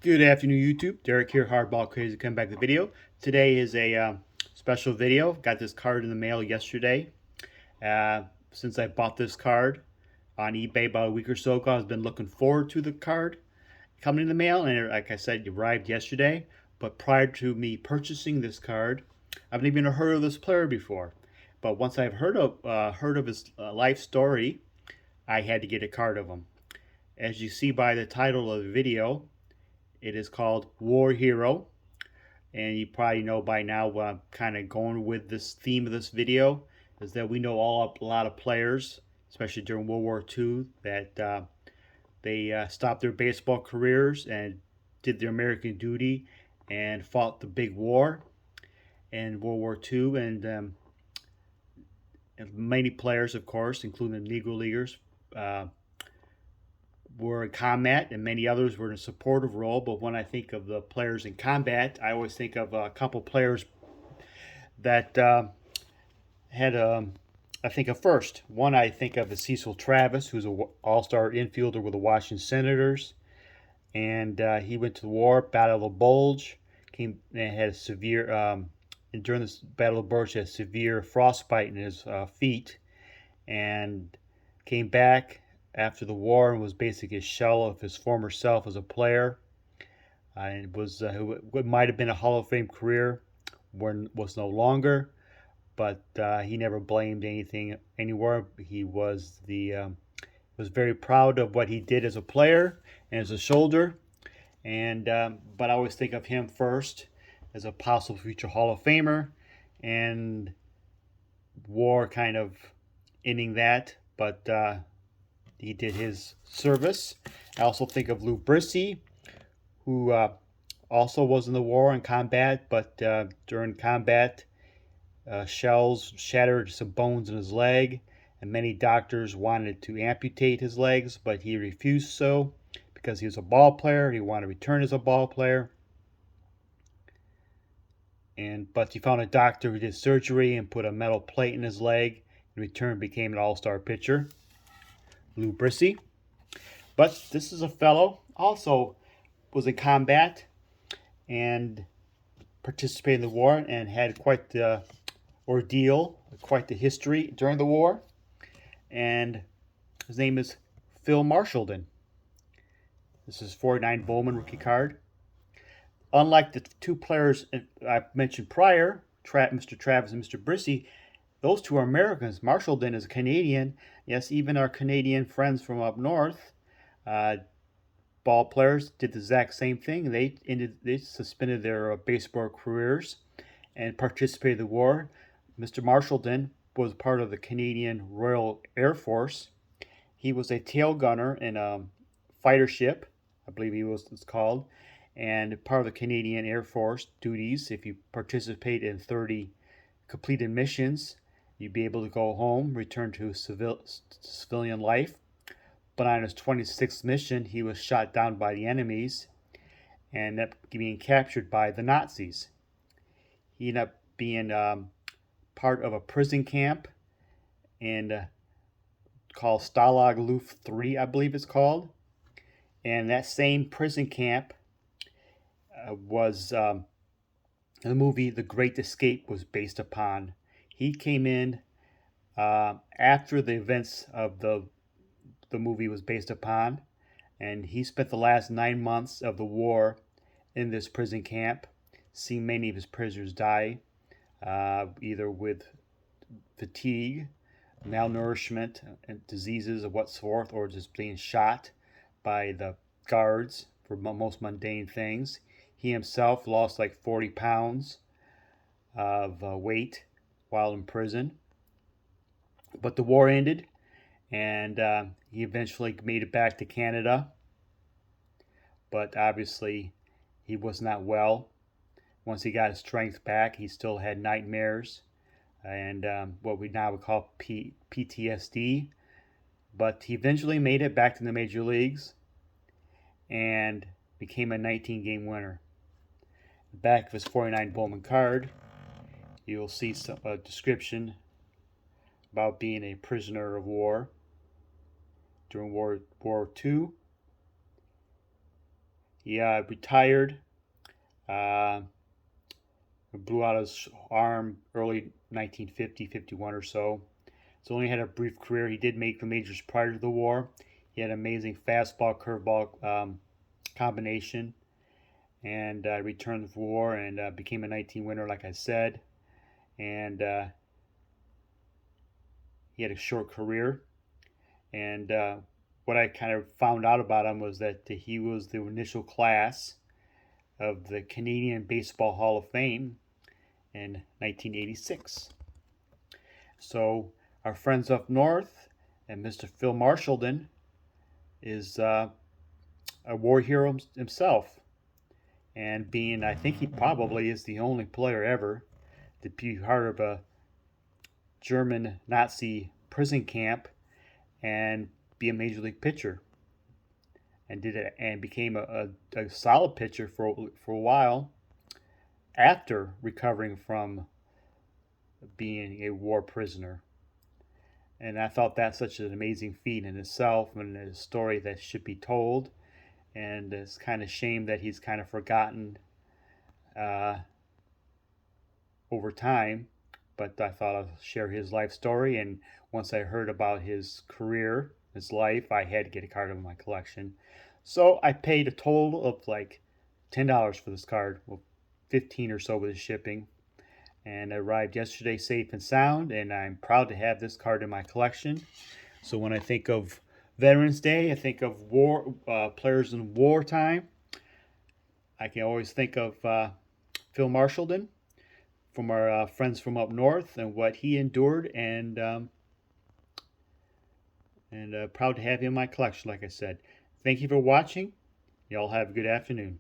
Good afternoon, YouTube. Derek here, Hardball Crazy, come back to the video. Today is a special video. Got this card in the mail yesterday. Since I bought this card on eBay about a week or so ago, I've been looking forward to the card coming in the mail, and like I said, it arrived yesterday. But prior to me purchasing this card, I've never even heard of this player before. But once I've heard of his life story, I had to get a card of him. As you see by the title of the video, it is called War Hero, and you probably know by now what I'm kind of going with this theme of this video is that we know a lot of players, especially during World War II, that they stopped their baseball careers and did their American duty and fought the big war in World War II, and many players, of course, including the Negro Leaguers, uh, were in combat, and many others were in a supportive role. But when I think of the players in combat, I always think of a couple players that had I think of first. One I think of is Cecil Travis, who's an all-star infielder with the Washington Senators, and he went to the war, Battle of the Bulge, came and had a severe. And during this Battle of the Bulge, he had severe frostbite in his feet, and came back after the war and was basically a shell of his former self as a player. And was what might have been a Hall of Fame career, was no longer. But he never blamed anything anywhere. He was very proud of what he did as a player and as a soldier. And but I always think of him first as a possible future Hall of Famer, and war kind of ending that. But he did his service. I also think of Lou Brissy, who also was in the war in combat, but during combat, shells shattered some bones in his leg, and many doctors wanted to amputate his legs, but he refused so because he was a ball player. He wanted to return as a ball player. But he found a doctor who did surgery and put a metal plate in his leg. In return, became an all-star pitcher, Lou Brissy. But this is a fellow also was in combat and participated in the war and had quite the ordeal, quite the history during the war. And his name is Phil Marshallton. This is 49 Bowman rookie card. Unlike the two players I mentioned prior, Mr. Travis and Mr. Brissy, those two are Americans. Marshallton is a Canadian. Yes, even our Canadian friends from up north, uh, ball players, did the exact same thing. They suspended their baseball careers and participated in the war. Mr. Marshallton was part of the Canadian Royal Air Force. He was a tail gunner in a fighter ship, I believe it's called, and part of the Canadian Air Force duties. If you participate in 30 completed missions, you'd be able to go home, return to civilian life. But on his 26th mission, he was shot down by the enemies and ended up being captured by the Nazis. He ended up being part of a prison camp and called Stalag Luft 3, I believe it's called. And that same prison camp was the movie The Great Escape was based upon. He came in after the events of the movie was based upon, and he spent the last 9 months of the war in this prison camp, seeing many of his prisoners die, either with fatigue, malnourishment, and diseases of what sort, or just being shot by the guards for most mundane things. He himself lost like 40 pounds of weight while in prison. But the war ended, and he eventually made it back to Canada. But obviously, he was not well. Once he got his strength back, he still had nightmares and what we now would call PTSD. But he eventually made it back to the major leagues and became a 19-game winner. The back of his 49 Bowman card, you'll see a description about being a prisoner of war during World War II. He retired, uh, blew out his arm early 1950, 51 or so. So only had a brief career. He did make the majors prior to the war. He had an amazing fastball, curveball combination, and returned the war and became a 19 winner, like I said. And he had a short career. And what I kind of found out about him was that he was the initial class of the Canadian Baseball Hall of Fame in 1986. So our friends up north and Mr. Phil Marshallton is a war hero himself. And being, I think he probably is the only player ever to be part of a German Nazi prison camp and be a major league pitcher, and did it and became a solid pitcher for a while after recovering from being a war prisoner. And I thought that's such an amazing feat in itself, and a story that should be told. And it's kind of shame that he's kind of forgotten uh, over time. But I thought I'd share his life story. And once I heard about his career, his life, I had to get a card in my collection. So I paid a total of like $10 for this card, well, 15 or so with the shipping. And it arrived yesterday safe and sound, and I'm proud to have this card in my collection. So when I think of Veterans Day, I think of war players in wartime. I can always think of Phil Marshallton from our friends from up north and what he endured, and proud to have him in my collection. Like I said, thank you for watching. Y'all have a good afternoon.